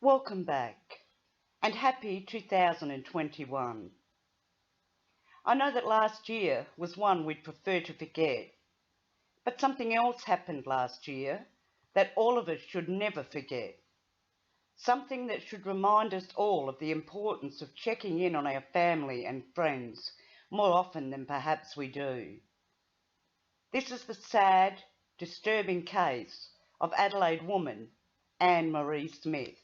Welcome back, and happy 2021. I know that last year was one we'd prefer to forget, but something else happened last year that all of us should never forget. Something that should remind us all of the importance of checking in on our family and friends more often than perhaps we do. This is the sad, disturbing case of Adelaide woman Anne Marie Smith.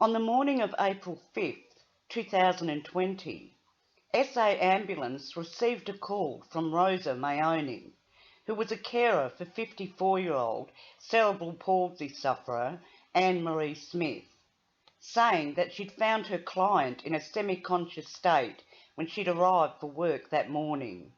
On the morning of April 5th, 2020, SA Ambulance received a call from Rosa Mayoni, who was a carer for 54-year-old cerebral palsy sufferer Anne Marie Smith, saying that she'd found her client in a semi-conscious state when she'd arrived for work that morning.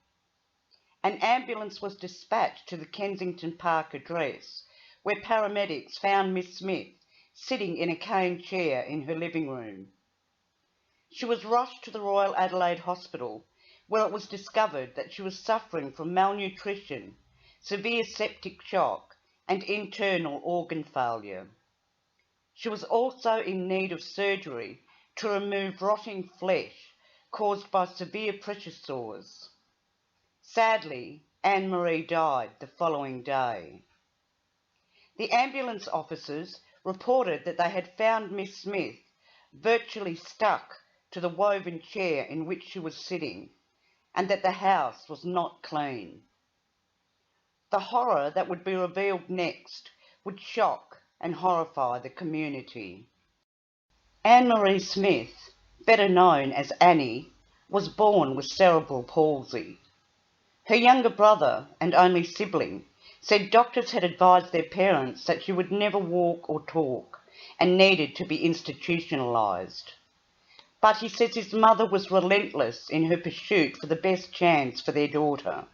An ambulance was dispatched to the Kensington Park address, where paramedics found Miss Smith sitting in a cane chair in her living room. She was rushed to the Royal Adelaide Hospital, where it was discovered that she was suffering from malnutrition, severe septic shock, and internal organ failure. She was also in need of surgery to remove rotting flesh caused by severe pressure sores. Sadly, Anne Marie died the following day. The ambulance officers reported that they had found Miss Smith virtually stuck to the woven chair in which she was sitting, and that the house was not clean. The horror that would be revealed next would shock and horrify the community. Anne Marie Smith, better known as Annie, was born with cerebral palsy. Her younger brother and only sibling said doctors had advised their parents that she would never walk or talk and needed to be institutionalised. But he says his mother was relentless in her pursuit for the best chance for their daughter,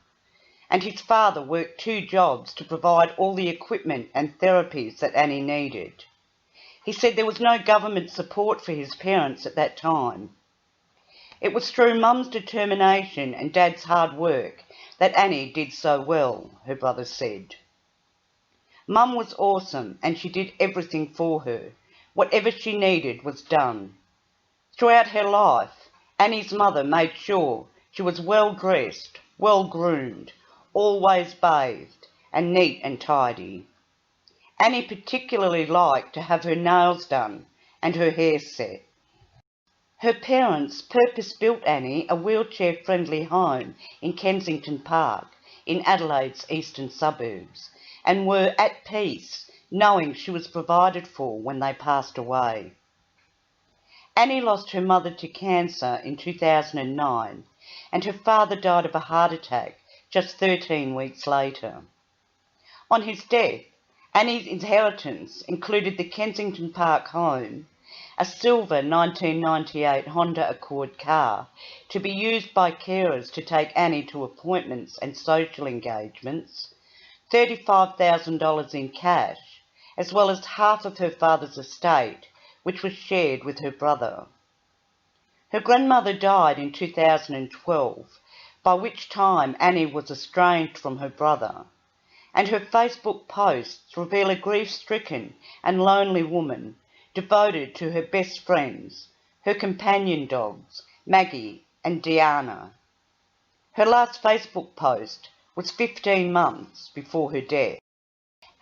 and his father worked 2 jobs to provide all the equipment and therapies that Annie needed. He said there was no government support for his parents at that time. It was through Mum's determination and Dad's hard work that Annie did so well, her brother said. Mum was awesome and she did everything for her. Whatever she needed was done. Throughout her life, Annie's mother made sure she was well dressed, well groomed, always bathed, and neat and tidy. Annie particularly liked to have her nails done and her hair set. Her parents purpose-built Annie a wheelchair-friendly home in Kensington Park, in Adelaide's eastern suburbs, and were at peace knowing she was provided for when they passed away. Annie lost her mother to cancer in 2009, and her father died of a heart attack just 13 weeks later. On his death, Annie's inheritance included the Kensington Park home, a silver 1998 Honda Accord car to be used by carers to take Annie to appointments and social engagements, $35,000 in cash, as well as half of her father's estate, which was shared with her brother. Her grandmother died in 2012, by which time Annie was estranged from her brother, and her Facebook posts reveal a grief-stricken and lonely woman devoted to her best friends, her companion dogs, Maggie and Diana. Her last Facebook post was 15 months before her death.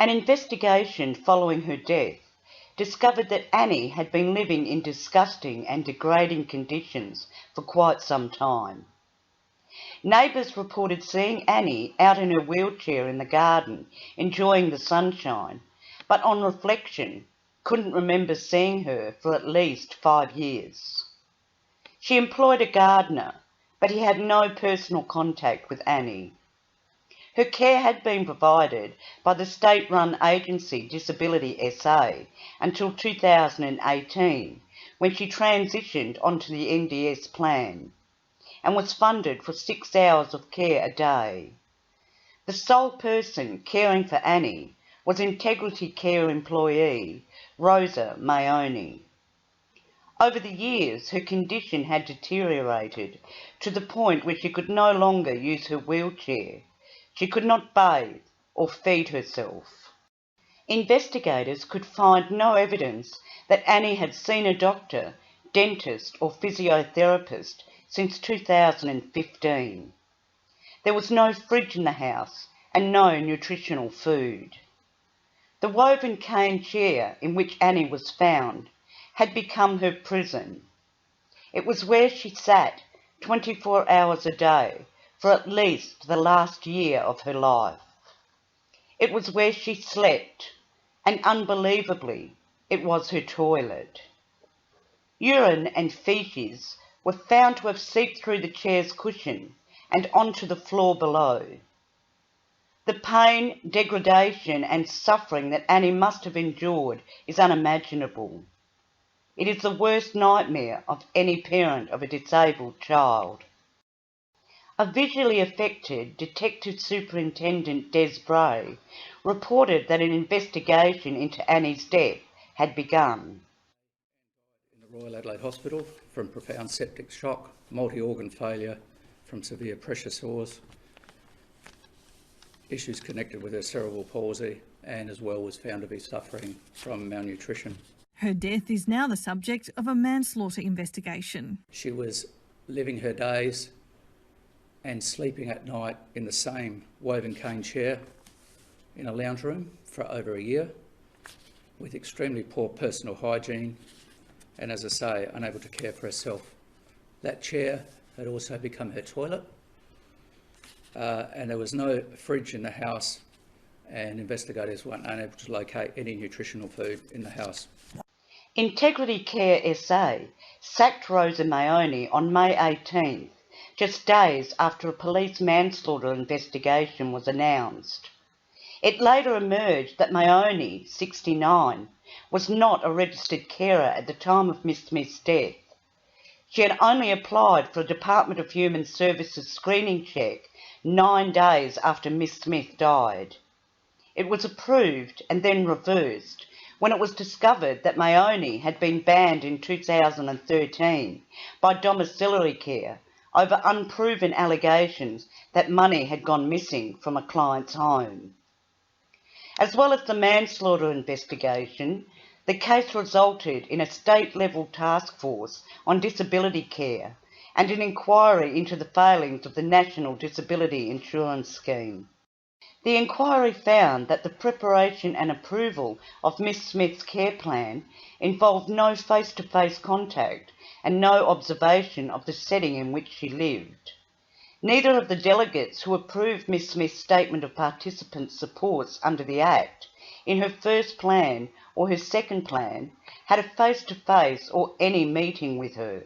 An investigation following her death discovered that Annie had been living in disgusting and degrading conditions for quite some time. Neighbours reported seeing Annie out in her wheelchair in the garden, enjoying the sunshine, but on reflection, couldn't remember seeing her for at least 5 years. She employed a gardener, but he had no personal contact with Annie. Her care had been provided by the state-run agency Disability SA until 2018, when she transitioned onto the NDS plan and was funded for 6 hours of care a day. The sole person caring for Annie was Integrity Care employee Rosa Mayoni. Over the years, her condition had deteriorated to the point where she could no longer use her wheelchair. She could not bathe or feed herself. Investigators could find no evidence that Annie had seen a doctor, dentist or physiotherapist since 2015. There was no fridge in the house and no nutritional food. The woven cane chair in which Annie was found had become her prison. It was where she sat 24 hours a day for at least the last year of her life. It was where she slept, and unbelievably, it was her toilet. Urine and faeces were found to have seeped through the chair's cushion and onto the floor below. The pain, degradation and suffering that Annie must have endured is unimaginable. It is the worst nightmare of any parent of a disabled child. A visually affected Detective Superintendent Des Bray reported that an investigation into Annie's death had begun. In the Royal Adelaide Hospital from profound septic shock, multi-organ failure from severe pressure sores, issues connected with her cerebral palsy, and as well was found to be suffering from malnutrition. Her death is now the subject of a manslaughter investigation. She was living her days and sleeping at night in the same woven cane chair in a lounge room for over a year with extremely poor personal hygiene and, as I say, unable to care for herself. That chair had also become her toilet, and there was no fridge in the house, and investigators weren't unable to locate any nutritional food in the house. Integrity Care SA sacked Rosa Mayoni on May 18th, just days after a police manslaughter investigation was announced. It later emerged that Mayoni, 69, was not a registered carer at the time of Miss Smith's death. She had only applied for a Department of Human Services screening check 9 days after Miss Smith died. It was approved and then reversed when it was discovered that Mayoni had been banned in 2013 by domiciliary care over unproven allegations that money had gone missing from a client's home. As well as the manslaughter investigation, the case resulted in a state-level task force on disability care and an inquiry into the failings of the National Disability Insurance Scheme. The inquiry found that the preparation and approval of Miss Smith's care plan involved no face-to-face contact and no observation of the setting in which she lived. Neither of the delegates who approved Miss Smith's statement of participant supports under the Act in her first plan or her second plan had a face-to-face or any meeting with her.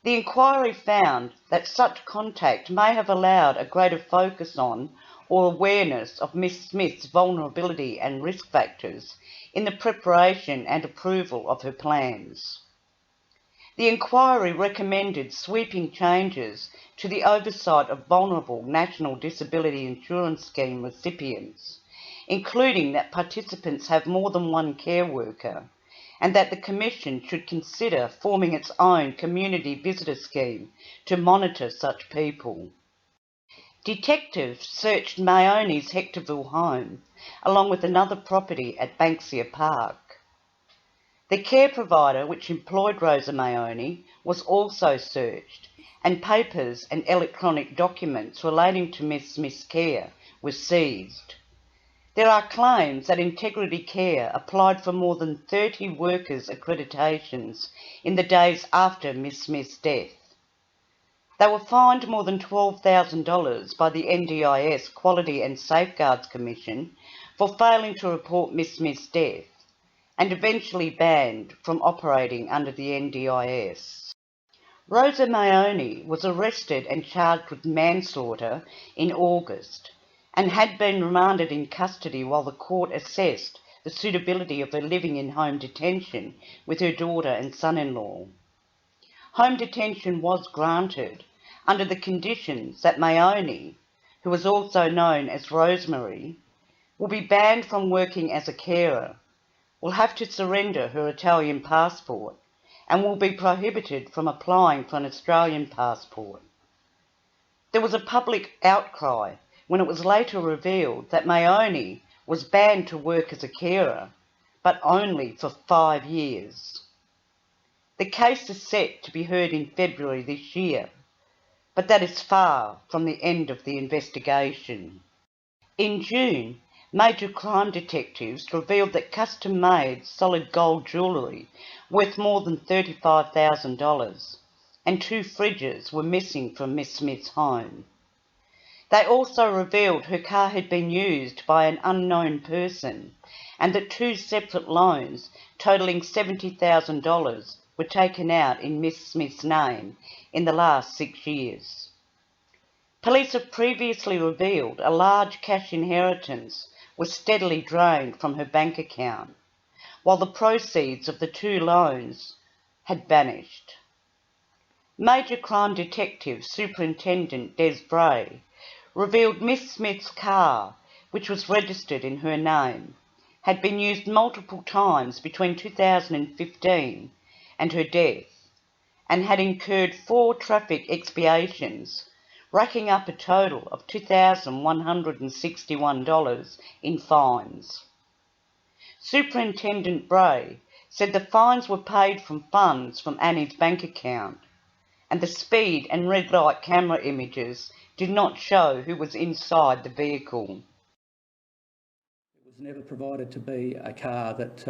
The inquiry found that such contact may have allowed a greater focus on or awareness of Miss Smith's vulnerability and risk factors in the preparation and approval of her plans. The inquiry recommended sweeping changes to the oversight of vulnerable National Disability Insurance Scheme recipients, including that participants have more than one care worker, and that the Commission should consider forming its own community visitor scheme to monitor such people. Detectives searched Mayoni's Hectorville home, along with another property at Banksia Park. The care provider which employed Rosa Mayoni was also searched, and papers and electronic documents relating to Miss Smith's care were seized. There are claims that Integrity Care applied for more than 30 workers' accreditations in the days after Miss Smith's death. They were fined more than $12,000 by the NDIS Quality and Safeguards Commission for failing to report Miss Smith's death, and eventually banned from operating under the NDIS. Rosa Mayoni was arrested and charged with manslaughter in August and had been remanded in custody while the court assessed the suitability of her living in home detention with her daughter and son-in-law. Home detention was granted under the conditions that Mayoni, who was also known as Rosemary, will be banned from working as a carer, will have to surrender her Italian passport, and will be prohibited from applying for an Australian passport. There was a public outcry when it was later revealed that Mayoni was banned to work as a carer, but only for 5 years. The case is set to be heard in February this year, but that is far from the end of the investigation. In June, major crime detectives revealed that custom-made solid gold jewellery worth more than $35,000 and 2 fridges were missing from Miss Smith's home. They also revealed her car had been used by an unknown person and that 2 separate loans totalling $70,000 were taken out in Miss Smith's name in the last 6 years. Police have previously revealed a large cash inheritance was steadily drained from her bank account, while the proceeds of the 2 loans had vanished. Major crime detective Superintendent Des Bray revealed Miss Smith's car, which was registered in her name, had been used multiple times between 2015 and her death, and had incurred 4 traffic expiations, racking up a total of $2,161 in fines. Superintendent Bray said the fines were paid from funds from Annie's bank account, and the speed and red light camera images did not show who was inside the vehicle. It was never provided to be a car that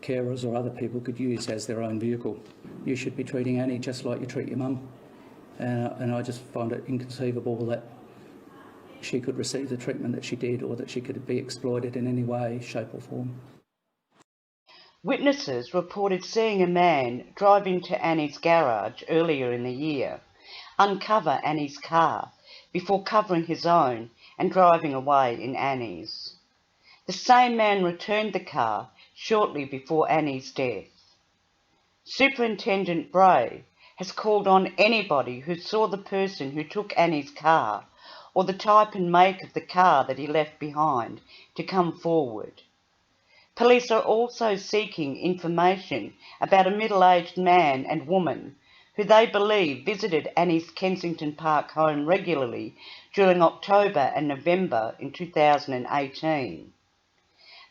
carers or other people could use as their own vehicle. You should be treating Annie just like you treat your mum. And I just find it inconceivable that she could receive the treatment that she did, or that she could be exploited in any way, shape or form. Witnesses reported seeing a man drive into Annie's garage earlier in the year, uncover Annie's car before covering his own and driving away in Annie's. The same man returned the car shortly before Annie's death. Superintendent Bray has called on anybody who saw the person who took Annie's car or the type and make of the car that he left behind to come forward. Police are also seeking information about a middle-aged man and woman who they believe visited Annie's Kensington Park home regularly during October and November in 2018.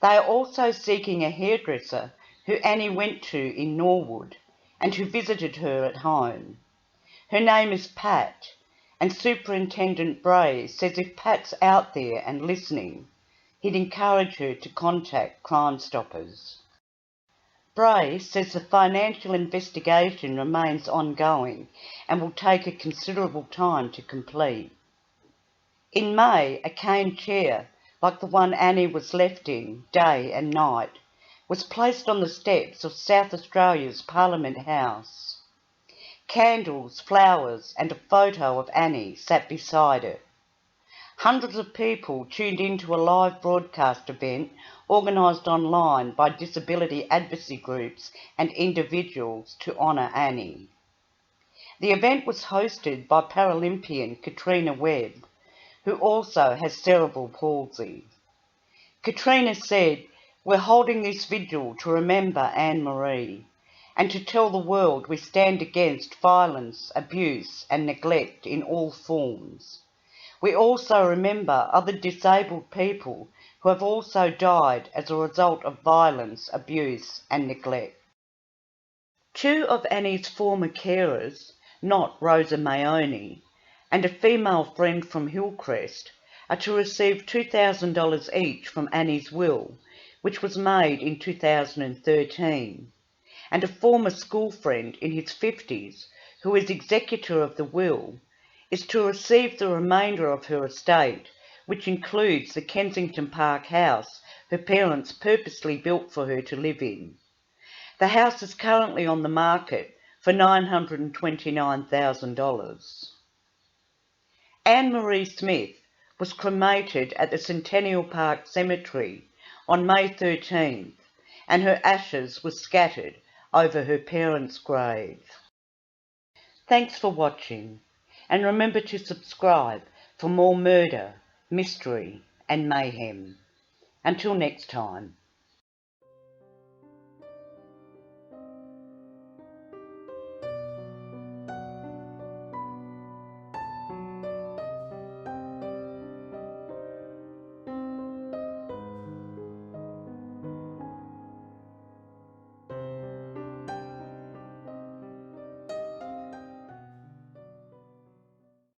They are also seeking a hairdresser who Annie went to in Norwood and who visited her at home. Her name is Pat, and Superintendent Bray says if Pat's out there and listening, he'd encourage her to contact Crime Stoppers. Bray says the financial investigation remains ongoing and will take a considerable time to complete. In May, a cane chair, like the one Annie was left in day and night, was placed on the steps of South Australia's Parliament House. Candles, flowers and a photo of Annie sat beside it. Hundreds of people tuned into a live broadcast event organised online by disability advocacy groups and individuals to honour Annie. The event was hosted by Paralympian Katrina Webb, who also has cerebral palsy. Katrina said, "We're holding this vigil to remember Anne-Marie and to tell the world we stand against violence, abuse and neglect in all forms. We also remember other disabled people who have also died as a result of violence, abuse and neglect." 2 of Annie's former carers, not Rosa Mayoni, and a female friend from Hillcrest, are to receive $2,000 each from Annie's will, which was made in 2013, and a former school friend in his 50s, who is executor of the will, is to receive the remainder of her estate, which includes the Kensington Park house her parents purposely built for her to live in. The house is currently on the market for $929,000. Anne-Marie Smith was cremated at the Centennial Park Cemetery on May 13th, and her ashes were scattered over her parents' grave. Thanks for watching, and remember to subscribe for more murder, mystery and mayhem. Until next time.